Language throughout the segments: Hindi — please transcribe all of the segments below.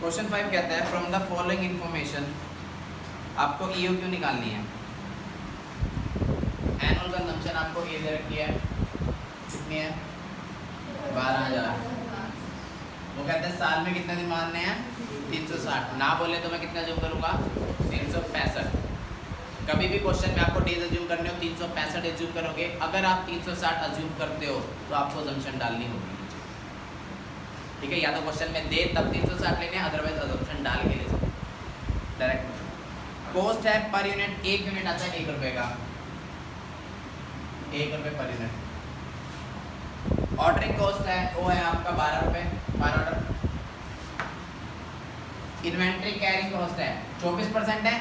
क्वेश्चन 5 कहता है फ्रॉम द फॉलोइंग इंफॉर्मेशन आपको EOQ निकालनी है। एनुअल कंजम्पशन आपको ये दे रखी है, कितनी है? 12,000। वो कहते हैं साल में कितने दिन मानने हैं? 360। ना बोले तो मैं कितना अज्यूम करूँगा? 365। कभी भी क्वेश्चन में आपको डेज अज्यूम करने हो 365 अज्यूम करोगे। अगर आप 360 अज्यूम करते हो तो आपको अजम्पशन डालनी होगी, ठीक है? या तो क्वेश्चन में दे तब 360 लेने, अदरवाइज अजम्पशन डाल के ले सकते डायरेक्ट। कॉस्ट है पर यूनिट, 1 यूनिट आता है 1 रुपये का, 1 रुपये पर यूनिट। ऑर्डरिंग कॉस्ट है वो है आपका 12 रुपये पर ऑर्डर। इन्वेंट्री कैरिंग कॉस्ट है 24% है,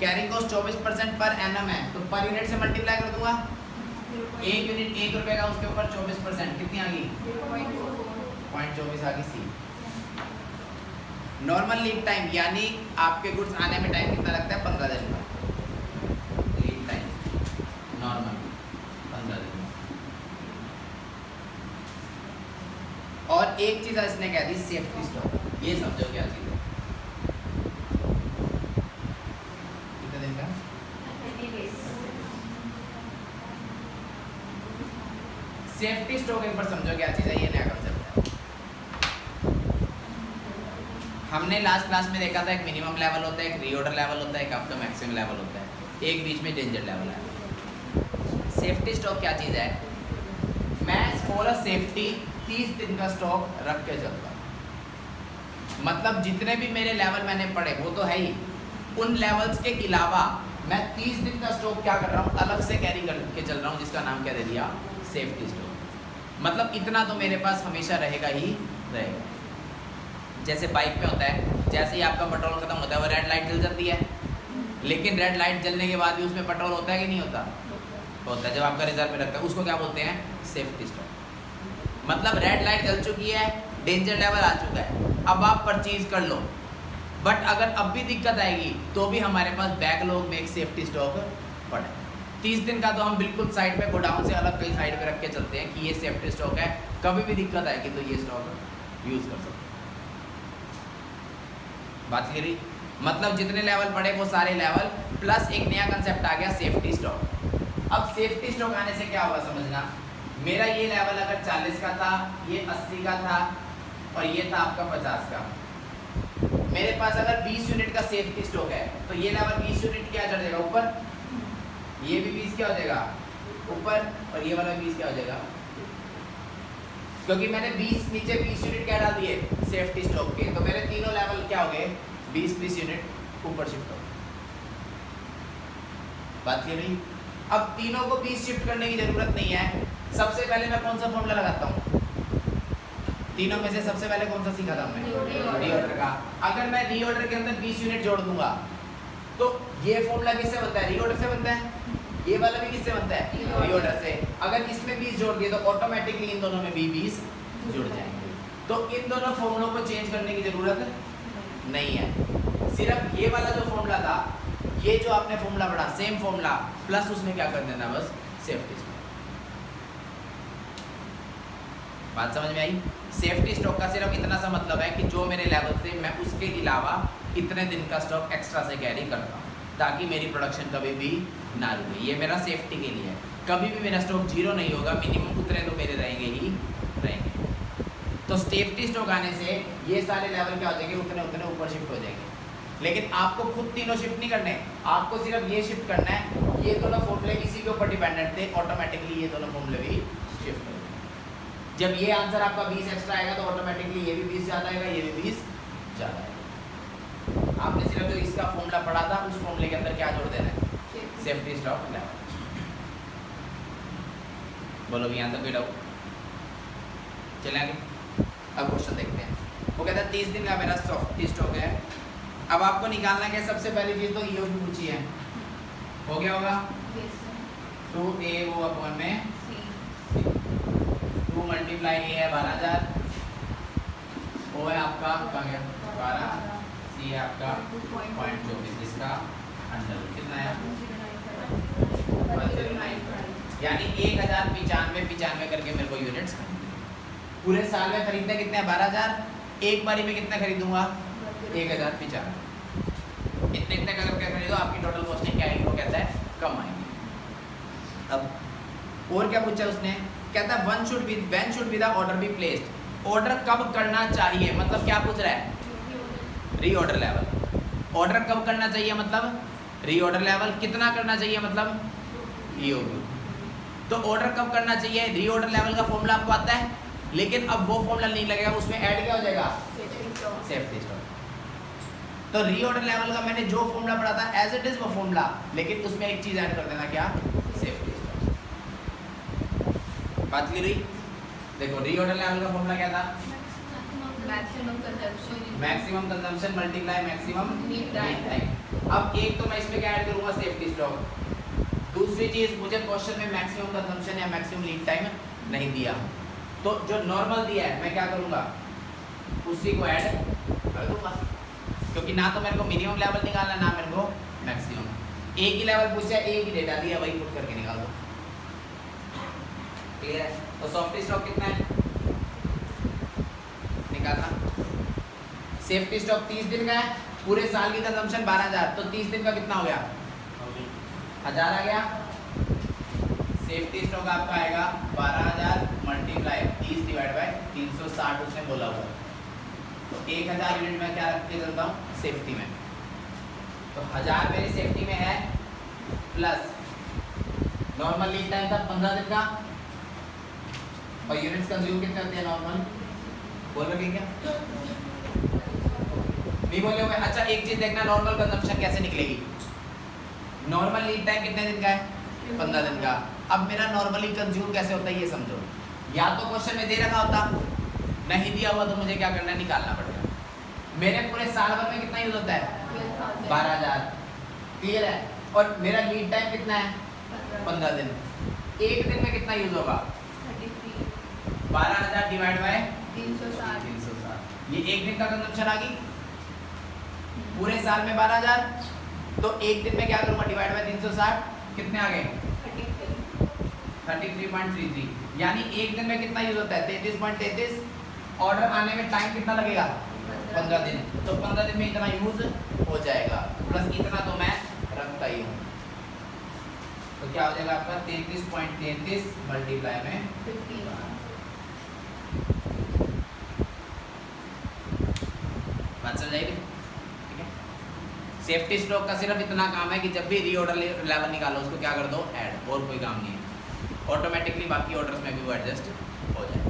कैरिंग कॉस्ट 24% पर एनम है, तो पर यूनिट से मल्टीप्लाई कर दूंगा। 1 यूनिट 1 रुपये का, उसके ऊपर 24%, कितनी आ गई? 0.24 आ गई सी। नॉर्मल लीड टाइम यानी आपके गुड्स आने में टाइम कितना लगता है? 15 दिन का लीड टाइम, नॉर्मल 15 दिन। और एक चीज इसने कह दी सेफ्टी स्टॉक, ये समझो क्या चीज है? कितने दिन का? 30 days। सेफ्टी स्टॉक एक बार समझो क्या चीज है, ये नया कंसेप्ट है। हमने लास्ट क्लास में देखा था एक मिनिमम लेवल होता है, एक रीऑर्डर लेवल होता है, एक आपका मैक्सिमम लेवल होता है, एक बीच में डेंजर लेवल है। सेफ्टी स्टॉक क्या चीज़ है? मैं फॉर अ सेफ्टी 30 दिन का स्टॉक रख के चलता हूँ। मतलब जितने भी मेरे लेवल मैंने पढ़े वो तो है ही, उन लेवल्स के अलावा मैं 30 दिन का स्टॉक क्या कर रहा हूँ? अलग से कैरी करके चल रहा हूँ, जिसका नाम क्या दे दिया? Safety stock. मतलब इतना तो मेरे पास हमेशा रहेगा ही रहेगा। जैसे बाइक में होता है, जैसे ही आपका पेट्रोल खत्म होता है वो रेड लाइट जल जाती है, लेकिन रेड लाइट जलने के बाद भी उसमें पेट्रोल होता है कि नहीं होता? होता है। जब आपका रिजर्व में रखता है उसको क्या बोलते हैं? Safety stock. मतलब रेड लाइट जल चुकी है, डेंजर लेवल आ चुका है, अब आप परचेज कर लो, बट अगर अब भी दिक्कत आएगी तो भी हमारे पास बैकलॉग में एक सेफ्टी स्टॉक पड़ा है। 30 दिन का तो हम बिल्कुल साइड पे गोडाउन से अलग कहीं साइड पे रख के चलते हैं कि ये सेफ्टी स्टॉक है, कभी भी दिक्कत आएगी तो ये स्टॉक यूज़ कर सकते हैं। बात क्लियर हुई? मतलब जितने लेवल पड़े वो सारे लेवल, प्लस एक नया कंसेप्ट आ गया सेफ्टी स्टॉक। अब सेफ्टी स्टॉक आने से क्या होगा समझना, मेरा ये लेवल अगर 40 का था, ये 80 का था और ये था आपका 50 का, मेरे पास अगर 20 यूनिट का सेफ्टी स्टॉक है तो ये लेवल 20 यूनिट क्या चढ़ जाएगा ऊपर, ये भी 20 क्या हो जाएगा ऊपर, और ये वाला 20 क्या हो जाएगा, क्योंकि मैंने 20 नीचे 20 यूनिट क्या डाल दिए सेफ्टी स्टॉक के, तो मेरे तीनों लेवल क्या हो गए? 20-20 यूनिट ऊपर शिफ्ट हो गए। बात ये नहीं? अब तीनों को 20 शिफ्ट करने की जरूरत नहीं है। सबसे पहले मैं कौन सा फॉर्मूला लगाता हूँ? तीनों में से सबसे पहले कौन सा सीखा था हमने? रीऑर्डर का। अगर मैं रीऑर्डर के अंदर 20 यूनिट जोड़ दूंगा तो ये फॉर्मूला किससे बनता है? रीऑर्डर से बनता है। ये वाला भी किससे बनता है? रीऑर्डर से। अगर इसमें 20 जोड़ दिए तो ऑटोमेटिकली इन दोनों में भी 20 जुड़ जाएंगे। तो इन दोनों फॉर्मूलों को चेंज करने की जरूरत नहीं है। सिर्फ ये वाला जो फॉर्मूला था, ये जो आपने फॉर्मूला पढ़ा सेम फॉर्मूला, प्लस उसमें क्या कर देना बस सेफ्टी स्टॉक। बात समझ में आई? सेफ्टी स्टॉक का सिर्फ इतना सा मतलब है कि जो मेरे लेवल से मैं उसके अलावा इतने दिन का स्टॉक एक्स्ट्रा से कैरी करता हूँ ताकि मेरी प्रोडक्शन कभी भी ना रुके। ये मेरा सेफ्टी के लिए है। कभी भी मेरा स्टॉक जीरो नहीं होगा, मिनिमम उतने तो मेरे रहेंगे ही रहेंगे। तो सेफ्टी स्टॉक आने से ये सारे लेवल क्या हो जाएंगे? उतने उतने ऊपर शिफ्ट हो जाएंगे। लेकिन आपको खुद तीनों शिफ्ट नहीं करने, आपको सिर्फ ये शिफ्ट करना है। ये दोनों फॉर्मूले इसी के ऊपर डिपेंडेंट थे, ऑटोमेटिकली ये दोनों फॉर्मूले भी शिफ्ट हो जाएंगे। जब ये आंसर आपका 20 एक्स्ट्रा आएगा तो ऑटोमेटिकली ये भी 20 ज़्यादा आएगा, ये भी 20 ज़्यादा आएगा। आपने सिर्फ जो इसका फॉर्मूला पढ़ा था उस फॉर्मूले के अंदर क्या जोड़ देना है? Safety stock level. बोलो भी यहाँ तक कोई डाउट? चलें आगे। अब क्वेश्चन देखते हैं। वो कहता है 30 दिन का मेरा सेफ्टी स्टॉक है। अब आपको निकालना क्या? सबसे पहली चीज़ तो EOQ पूछी है, हो गया होगा 2A वो अपॉन में 2 मल्टीप्लाई ए है 12,000, ओ है आपका कहाँ गया 12, सी है आपका 0.24, इसका अंडर कितना है 109, यानी 1095 करके मेरे को यूनिट्स खरीदने। पूरे साल में खरीदने कितने हैं? 12,000। एक बारी में कितना खरीदूंगा 1000 बेचारा, इतने इतने का करके खरीदो, आपकी टोटल कॉस्टिंग क्या आएगी, वो कहता है कम आएगी। अब और क्या पूछा उसने, कहता है when should be the order be placed, order कब करना चाहिए, मतलब क्या पूछ रहा है, रीऑर्डर लेवल। ऑर्डर कब करना चाहिए मतलब रीऑर्डर लेवल, कितना करना चाहिए मतलब EOQ। तो ऑर्डर कब करना चाहिए, रीऑर्डर लेवल का फॉर्मूला आपको आता है, लेकिन अब वो फॉर्मूला नहीं लगेगा, उसमें ऐड क्या हो जाएगा, सेफ्टी स्टॉक। तो रीऑर्डर लेवल का मैंने जो फॉर्मूला पढ़ा था एज इट इज वो फॉर्मूला, लेकिन उसमें एक चीज ऐड कर देना, क्या, सेफ्टी स्टॉक। बात क्लियर हुई। देखो रीऑर्डर लेवल का फॉर्मूला क्या था, maximum consumption multiply maximum lead time. अब एक तो मैं इसमें क्या ऐड करूंगा, सेफ्टी स्टॉक। दूसरी चीज, मुझे क्वेश्चन में मैक्सिमम कंजम्पशन या मैक्सिमम लीड टाइम नहीं दिया, तो जो नॉर्मल दिया है मैं क्या करूंगा, उसी को ऐड कर दूंगा, क्योंकि ना तो मेरे को मिनिमम लेवल निकालना, ना मेरे को मैक्सिमम। एक ही लेवल पूछा, एक ही डेटा दिया, वही पुट करके निकाल दो। क्लियर है। तो सॉफ्ट स्टॉक कितना है निकालना, सेफ्टी स्टॉक 30 दिन का है, पूरे साल की कंजम्पशन 12000, तो 30 दिन का कितना हो गया, 1000 आ गया। सेफ्टी स्टॉक आपका आएगा 12000 मल्टीप्लाई 30 डिवाइड बाय 360 उसने बोला हुआ, तो 1000 यूनिट में क्या रख के चलता हूँ सेफ्टी में, तो 1000 मेरी सेफ्टी में है, प्लस नॉर्मल लीड टाइम था 15 दिन का, और यूनिट्स कंज्यूम कितने होते हैं नॉर्मल, बोल रहे क्या, नहीं बोले हुए। अच्छा एक चीज देखना, नॉर्मल कंजम्पशन कैसे निकलेगी, नॉर्मल लीड टाइम कितने दिन का है, 15 दिन का। अब मेरा नॉर्मली कंज्यूम कैसे होता है ये समझो, या तो क्वेश्चन में दे रखा होता, नहीं दिया हुआ तो मुझे क्या करना है, निकालना पड़ेगा। मेरे पूरे साल भर में कितना यूज होता है 12000, क्लियर है, और मेरा लीड टाइम कितना है 15 दिन, एक दिन में कितना यूज होगा 12000 डिवाइड बाय 360, ये एक दिन का कंजम्पशन आ गई, पूरे साल में 12000, तो एक दिन में क्या करूँगा डिवाइड बाय 360, कितने आ गए 33.33, यानी एक दिन में कितना यूज होता है 33.33, ऑर्डर आने में टाइम कितना लगेगा 15 दिन, तो 15 दिन में इतना यूज हो जाएगा, प्लस इतना तो मैं रखता ही हूँ, तो क्या हो जाएगा आपका 33.33 मल्टीप्लाई में 50। बात समझ आएगी, ठीक है। सेफ्टी स्टॉक का सिर्फ इतना काम है कि जब भी रीऑर्डर लेवल निकालो उसको क्या कर दो ऐड, और कोई काम नहीं है, ऑटोमेटिकली बाकी ऑर्डर्स में भी वो एडजस्ट हो जाए।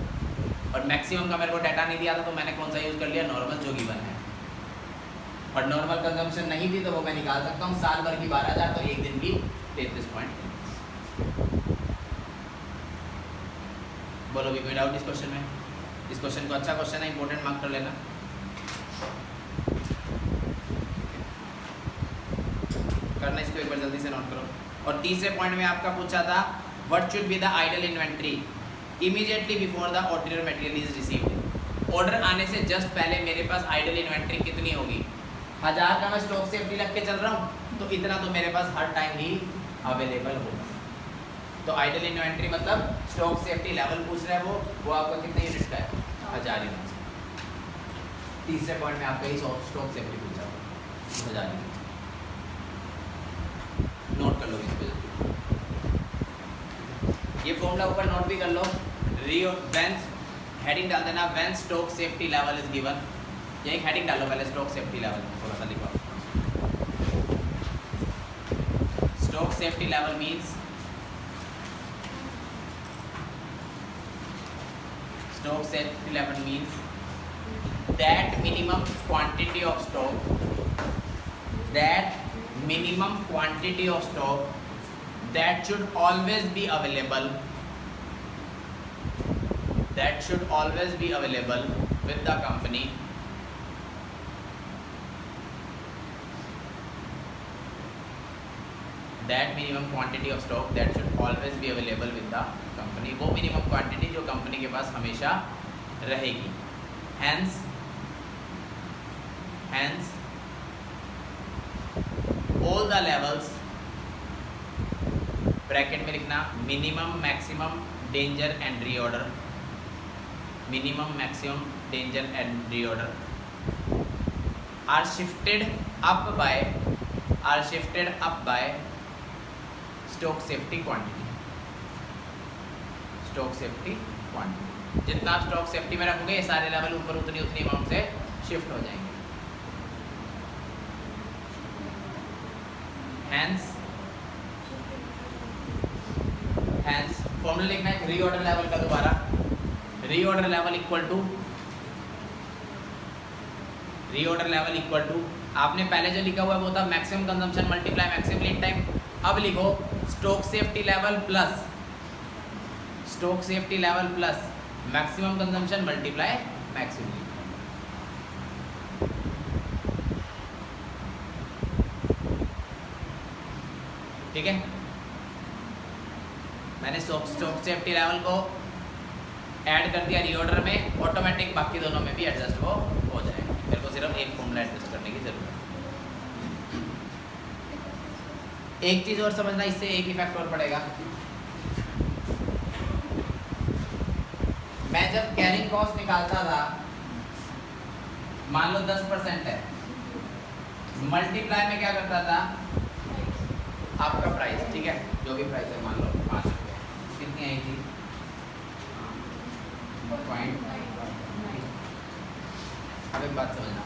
और मैक्सिमम का मेरे को डाटा नहीं दिया था, तो मैंने कौन सा यूज़ कर लिया, नॉर्मल जो गिवन है, और नॉर्मल कंजम्पशन नहीं थी तो वो मैं निकाल सकता हूँ, साल भर की 12000 तो एक दिन की 33.33। बोलो भी कोई डाउट इस क्वेश्चन में, इस क्वेश्चन को अच्छा क्वेश्चन है, इंपॉर्टेंट मार्क कर लेना। करना इसको एक बार जल्दी से नोट करो। और तीसरे पॉइंट में आपका पूछा था what should be the idle inventory immediately before the order material is received. Order आने से जस्ट पहले मेरे पास आइडल इन्वेंट्री कितनी होगी, 1000 का मैं स्टॉक सेफ्टी रख के चल रहा हूँ, तो इतना तो मेरे पास हर टाइम ही अवेलेबल होगा। तो आइडल इन्वेंट्री मतलब स्टॉक सेफ्टी लेवल पूछ रहा है वो आपका कितने यूनिट का है, 1000 यूनिट। तीसरे पॉइंट में आपका ही स्टॉक सेफ्टी पूछा हुआ 1000 यूनिट, नोट कर लो इसको, ये फॉर्मूला ऊपर नोट भी कर लो। व्हेन हेडिंग डाल देना, when stock safety level is given, यही हेडिंग डालो पहले, स्टॉक सेफ्टी लेवल थोड़ा सा लिखो। Stock safety level means stock safety level means that minimum quantity of stock that should always be available with the company that minimum quantity of stock that should always be available with the company, वो minimum quantity जो कंपनी के पास हमेशा रहेगी। hence all the levels bracket में लिखना minimum, maximum, danger and reorder, minimum maximum danger and reorder are shifted up by stock safety quantity. Stock safety quantity, जितना आप स्टॉक सेफ्टी में रखोगे ये सारे लेवल ऊपर उतनी अमाउंट से शिफ्ट हो जाएंगे. हैंस फॉर्मूला लिखना है रीऑर्डर लेवल का. दोबारा रीऑर्डर लेवल इक्वल टू आपने पहले जो लिखा हुआ है वो था maximum consumption multiply maximum lead time. अब लिखो stock safety level plus maximum consumption multiply maximum lead time. ठीक है, मैंने स्टॉक सेफ्टी लेवल को ऐड कर दिया रीऑर्डर में, ऑटोमेटिक बाकी दोनों में भी एडजस्ट हो जाएगा. मेरे को सिर्फ एक फॉर्मूला एडजस्ट करने की जरूरत है. एक चीज और समझना, इससे एक इफेक्ट और पड़ेगा. मैं जब कैरिंग कॉस्ट निकालता था, मान लो 10% है, मल्टीप्लाई में क्या करता था आपका प्राइस. ठीक है, जो भी प्राइस है मान लो 5 रुपये, कितनी आई थी 0.5. अब एक बात समझना,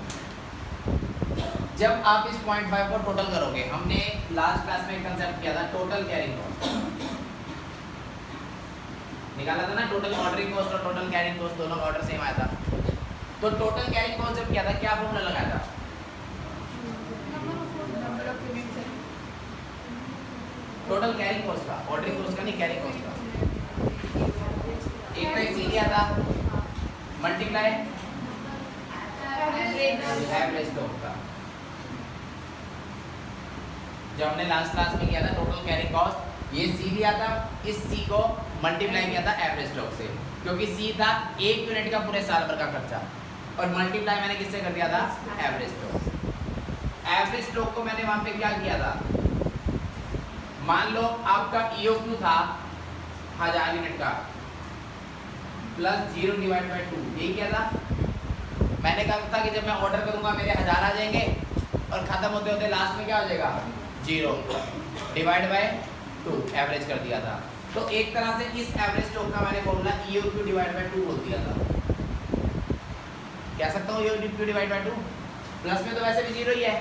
जब आप इस 0.5 को टोटल करोगे, हमने लास्ट क्लास में एक कंसेप्ट किया था टोटल कैरिंग कॉस्ट निकाला था ना. टोटल ऑर्डरिंग कॉस्ट और टोटल कैरिंग कॉस्ट दोनों का ऑर्डर सेम आया था. तो टोटल कैरिंग कॉस्ट जब किया था क्या फॉर्मूला लगाया था? टोटल कैरिंग कॉस्ट का, ऑर्डरिंग कॉस्ट का नहीं, कैरिंग कॉस्ट का. एक तो सी दिया था मल्टीप्लाई एवरेज स्टॉक का. जब हमने लास्ट क्लास में किया था टोटल कैरिंग कॉस्ट, ये सी दिया था, इस सी को मल्टीप्लाई किया था एवरेज स्टॉक से, क्योंकि सी था 1 यूनिट का पूरे साल भर का खर्चा, और मल्टीप्लाई मैंने किससे कर दिया था? एवरेज स्टॉक से. एवरेज स्टॉक को मैंने वहां पे क्या किया था, मान लो आपका EOQ था 1000 यूनिट का प्लस 0/2, यही क्या था? मैंने कहा था कि जब मैं ऑर्डर करूंगा मेरे 1000 आ जाएंगे और खत्म होते होते लास्ट में क्या हो जाएगा 0/2 एवरेज कर दिया था. तो एक तरह से इस एवरेज स्टॉक का मैंने फॉर्मूला EOQ/2 बोल दिया था. कह सकता हूँ EOQ/2, प्लस में तो वैसे भी 0 ही है,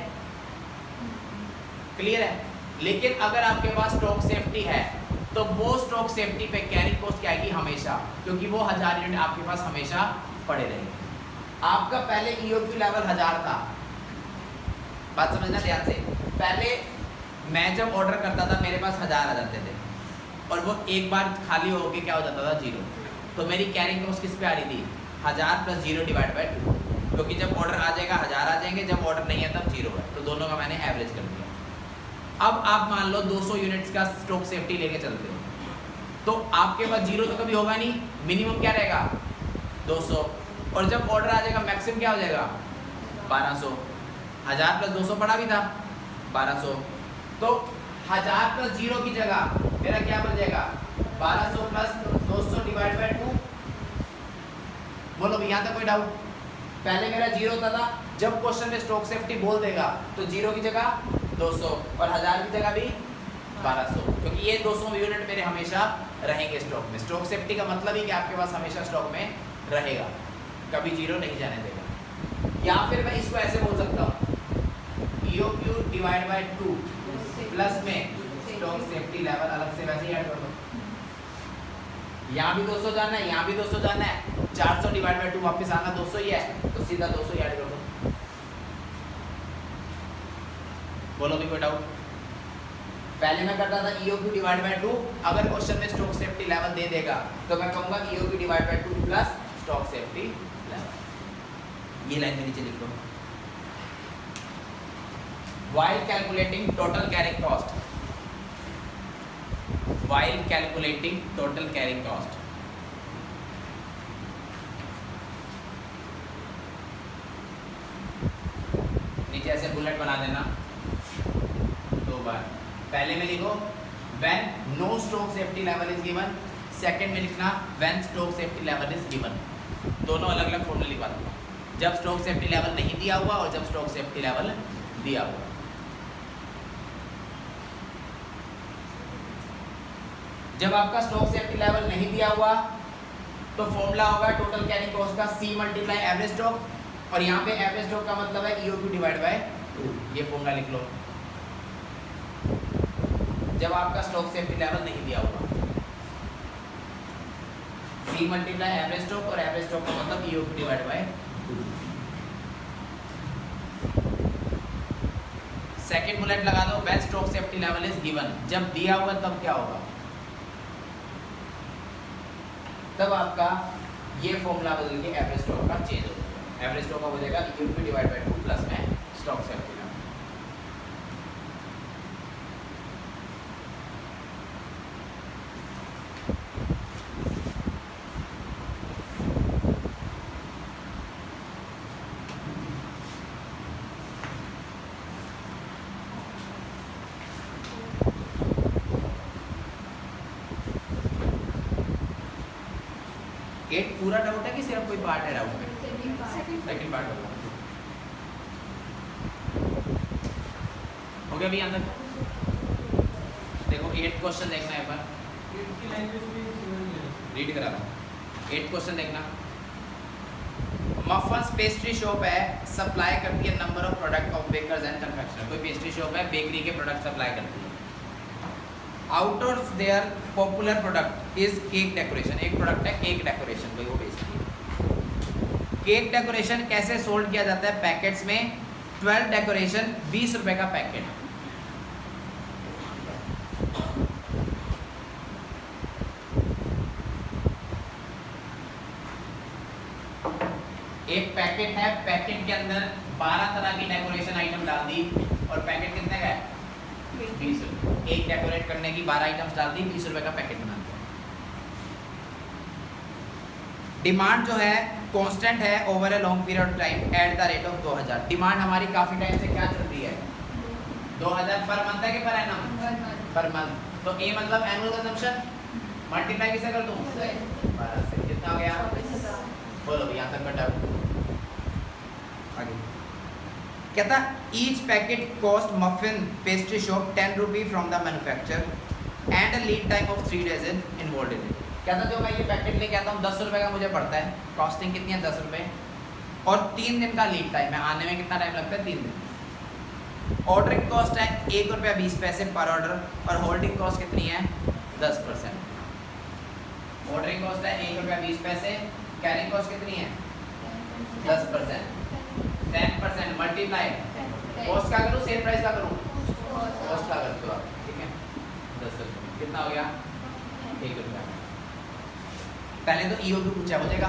क्लियर है. लेकिन अगर आपके पास स्टॉक सेफ्टी है तो वो स्टॉक सेफ्टी पे कैरिंग कॉस्ट क्या आएगी हमेशा, क्योंकि वो 1000 यूनिट आपके पास हमेशा पड़े रहेंगे. आपका पहले EOQ लेवल 1000 था, बात समझना ध्यान से. पहले मैं जब ऑर्डर करता था मेरे पास 1000 आ जाते थे, और वो एक बार खाली होके क्या हो जाता था 0. तो मेरी कैरिंग कॉस्ट किस पे आ रही थी? 1000 + 0/2, क्योंकि जब ऑर्डर आ जाएगा 1000 आ जाएंगे, जब ऑर्डर नहीं है तब 0 है. तो दोनों का मैंने एवरेज कर दिया. अब आप मान लो 200 यूनिट्स का स्टॉक सेफ्टी लेके चलते हो, तो आपके पास 0 तो कभी होगा नहीं, मिनिमम क्या रहेगा 200, और जब ऑर्डर आ जाएगा मैक्सिमम क्या हो जाएगा 1200. 1000 + 200 पड़ा भी था 1200, तो 1000 + 0 की जगह मेरा क्या बन जाएगा 1200 + 200/2. बोलो यहाँ तक कोई डाउट? पहले मेरा 0 होता था, जब क्वेश्चन में स्टॉक सेफ्टी बोल देगा तो 0 की जगह 200 और 1000 की जगह भी 1200, क्योंकि ये 200 यूनिट मेरे हमेशा रहेंगे स्टॉक में. स्टॉक सेफ्टी का मतलब ही कि आपके पास हमेशा स्टॉक में रहेगा, कभी 0 नहीं जाने देगा. या फिर मैं इसको ऐसे बोल सकता हूँ EOQ/2 प्लस में स्टॉक सेफ्टी लेवल अलग से वैसे ही ऐड कर दो. यहाँ भी 200 जाना है, यहाँ भी 200 जाना है, 400/2 वापस आना 200 ही है, तो सीधा 200 ही ऐड कर दो. बोलो भी कोई डाउट? पहले मैं करता था EOQ/2, अगर क्वेश्चन में स्टॉक सेफ्टी लेवल दे देगा तो मैं कहूँगा EOQ/2 plus stock safety level. ये लाइन में नीचे लिख दो. While calculating total carrying cost, नीचे ऐसे बुलेट बना देना 2 बार. पहले में लिखो when no stock safety level is given, second में लिखना when stock safety level is given. दोनों अलग अलग फॉर्मूले लिखवा दूंगा, जब स्टॉक सेफ्टी लेवल नहीं दिया हुआ और जब स्टॉक सेफ्टी लेवल दिया हुआ। जब आपका स्टॉक सेफ्टी लेवल नहीं दिया हुआ तो फॉर्मूला होगा टोटल कैरिंग कॉस्ट का C मल्टीप्लाई एवरेज स्टॉक, और यहाँ पे एवरेज स्टॉक का मतलब है EOQ डिवाइड बाय 2। ये फॉर्मूला लिख लो जब आपका स्टॉक सेफ्टी लेवल नहीं दिया हुआ। C मल्टीप्लाई एवरेज स्टॉक, और एवरेज स्टॉक का मतलब EOQ divide by 2। Second bullet लगा दो, when stock safety level is given, जब दिया हुआ तब क्या होगा, तब आपका ये फॉर्मूला बदल के एवरेज स्टॉक का चेंज हो जाएगा। एवरेज स्टॉक का हो जाएगा EOQ डिवाइड बाय 2 प्लस में स्टॉक सेफ्टी लेवल। एक पूरा डाउट है कि सिर्फ कोई पार्ट है डाउट में? सेकंड पार्ट होगा। हो गया अभी यहाँ तक? देखो 8 क्वेश्चन देखना है, एक बार रीड करा रहा हूँ। 8 क्वेश्चन देखना। मफन्स पेस्ट्री शॉप है, सप्लाई करती है number of product of bakers and confectioner. कोई पेस्ट्री शॉप है, बेकरी के प्रोडक्ट सप्लाई करती है। Out of their popular product is cake decoration. एक प्रोडक्ट है केक डेकोरेशन, भाई वो बेचती है। केक डेकोरेशन कैसे सोल्ड किया जाता है पैकेट्स में? 12 डेकोरेशन 20 रुपए का पैकेट। एक पैकेट है, पैकेट के अंदर 12 तरह की डेकोरेशन आइटम डाल दी, और पैकेट कितने का है? 20 रुपये। एक डेकोरेट करने की 12 आइटम्स डाल दी, 20 रुपए का पैकेट बना दिया। डिमांड जो है कांस्टेंट है over a long period of time at the rate of 2000। Demand हमारी काफी टाइम से क्या चल रही है? 2000 पर मंथ है कि पर एनम? Per month. तो ए मतलब एनुअल कंजम्पशन, मल्टीप्लाई किसे कर दूं? 12 से। कितना हो गया? बोलो भैया यहाँ तक का डाउट। आगे कहता each packet cost muffin pastry shop 10 rupee from the manufacture and a lead time of 3 days involve in it. कहता जो मैं ये पैकेट लेके आता हूँ 10 रुपये का मुझे पड़ता है, कॉस्टिंग कितनी है? 10 रुपये, और 3 दिन का लीड टाइम है, आने में कितना टाइम लगता है? 3 दिन। ऑर्डरिंग कॉस्ट है 1 रुपया 20 पैसे पर ऑर्डर, और होल्डिंग कॉस्ट कितनी है? 10%। ऑर्डरिंग कॉस्ट है 1 रुपया 20 पैसे, कैरिंग कॉस्ट कितनी है? 10%। 10% मल्टीप्लाई कॉस्ट का करूँ सेल प्राइस का करूँ? कॉस्ट का करते हो आप, ठीक है। 10 रुपये कितना हो गया? 1 रुपया। पहले तो EOQ पूछा हो जाएगा।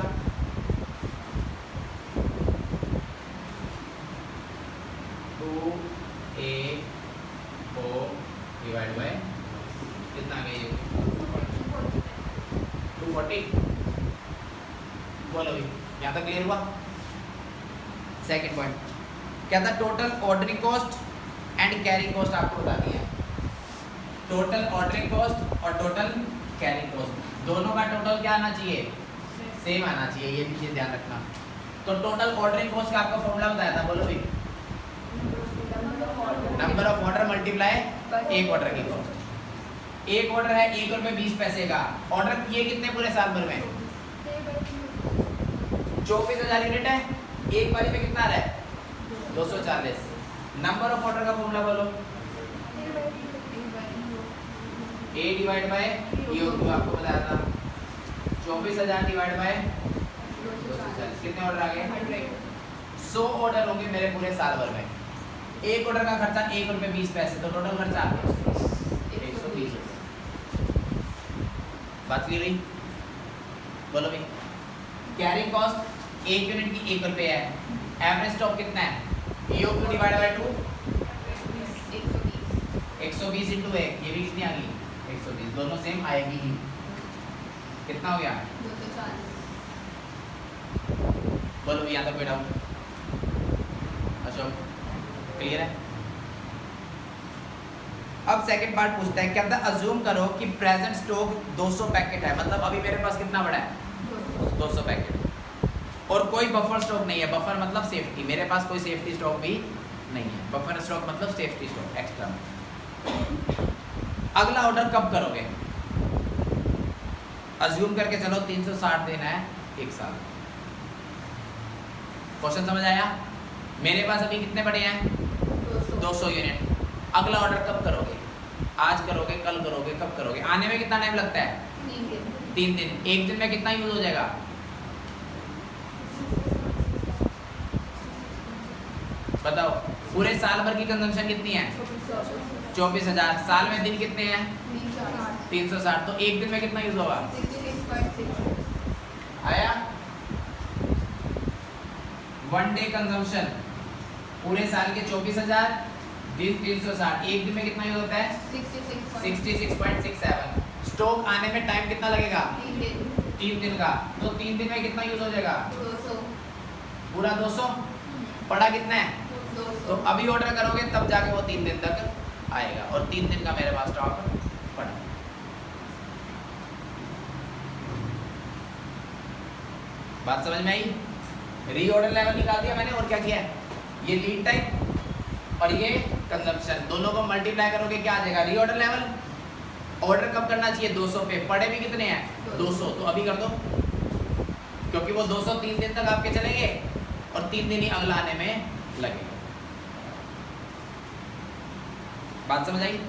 Two A O divide by कितना आ गया? 240। बोलो भाई यहाँ तक क्लियर हुआ? सेकंड पॉइंट क्या था? Total ordering cost and carrying cost आपको बतानी है। टोटल ऑर्डरिंग कॉस्ट और टोटल कैरिंग कॉस्ट दोनों का टोटल क्या आना चाहिए? सेम आना चाहिए, ये भी चीज ध्यान रखना। तो टोटल ऑर्डरिंग कॉस्ट का आपका फॉर्मूला बताया था, बोलो भाई। नंबर ऑफ ऑर्डर मल्टीप्लाई एक ऑर्डर की कॉस्ट। एक ऑर्डर है 1 रुपये 20 पैसे का, ऑर्डर किए कितने पूरे साल भर में? 24,000 यूनिट है, एक बारी में कितना आ रहा है? 240। नंबर ऑफ ऑर्डर का फॉर्मूला बोलो। A डिवाइड बाय EOQ आपको बताया था। 24,000 डिवाइड बाय 240 कितने ऑर्डर आ गए? 100 ऑर्डर होंगे मेरे पूरे साल भर में। एक ऑर्डर का खर्चा 1 रुपये 20 पैसे, तो टोटल खर्चा 120 रुपये। बात क्लियर रही? बोलो भाई। कैरिंग कॉस्ट 1 यूनिट की 1 रुपये है। एवरेज स्टॉक कितना है? EOQ डिवाइड बाय 2 120 इंटू 1, ये भी कितनी आ गई? 120। दोनों सेम आएगी ही। कितना हो गया? 240। बोलो यहाँ तक कोई डाउट? अशोक क्लियर है? अब सेकंड पार्ट पूछता है, क्या अज्यूम करो कि प्रेजेंट स्टॉक 200 पैकेट है, मतलब अभी मेरे पास कितना बड़ा है? 200 पैकेट। और कोई बफर स्टॉक नहीं है। बफर मतलब सेफ्टी, मेरे पास कोई सेफ्टी स्टॉक भी नहीं है। बफर स्टॉक मतलब सेफ्टी स्टॉक एक्स्ट्रा। अगला ऑर्डर कब करोगे? अज्यूम करके चलो 360 दिन है 1 साल। क्वेश्चन समझ आया? मेरे पास अभी कितने पड़े हैं? 200 यूनिट। अगला ऑर्डर कब करोगे? आज करोगे, कल करोगे, कब करोगे? आने में कितना टाइम लगता है? 3 दिन। 1 दिन में कितना यूज हो जाएगा? बताओ। पूरे साल भर की कंजम्पशन कितनी है? 24,000। साल में दिन कितने हैं? 360। तो 1 दिन में कितना यूज होगा? 66.6 आया। 1 डे कंजम्पशन पूरे साल के 24,000, दिन 360। 1 दिन में कितना यूज होता है? 66.67। स्टॉक आने में टाइम कितना लगेगा? 3 दिन का। तो 3 दिन में कितना यूज हो जाएगा? 200। पूरा 200। पड़ा कितना है? 200। तो अभी ऑर्डर करोगे तब जाके वो 3 दिन तक आएगा, और 3 दिन का मेरे पास स्टॉक पड़ा। बात समझ में आई? रीऑर्डर लेवल निकाल दिया मैंने, और क्या किया है? ये लीड टाइम और ये कंजम्पशन, दोनों को मल्टीप्लाई करोगे क्या आ जाएगा? Reorder level. ऑर्डर कब करना चाहिए? 200 पे। पड़े भी कितने हैं? 200। तो अभी कर दो, क्योंकि वो 200 3 दिन तक आपके चलेंगे और 3 दिन ही अगला आने में लगेगा। बात समझ आई?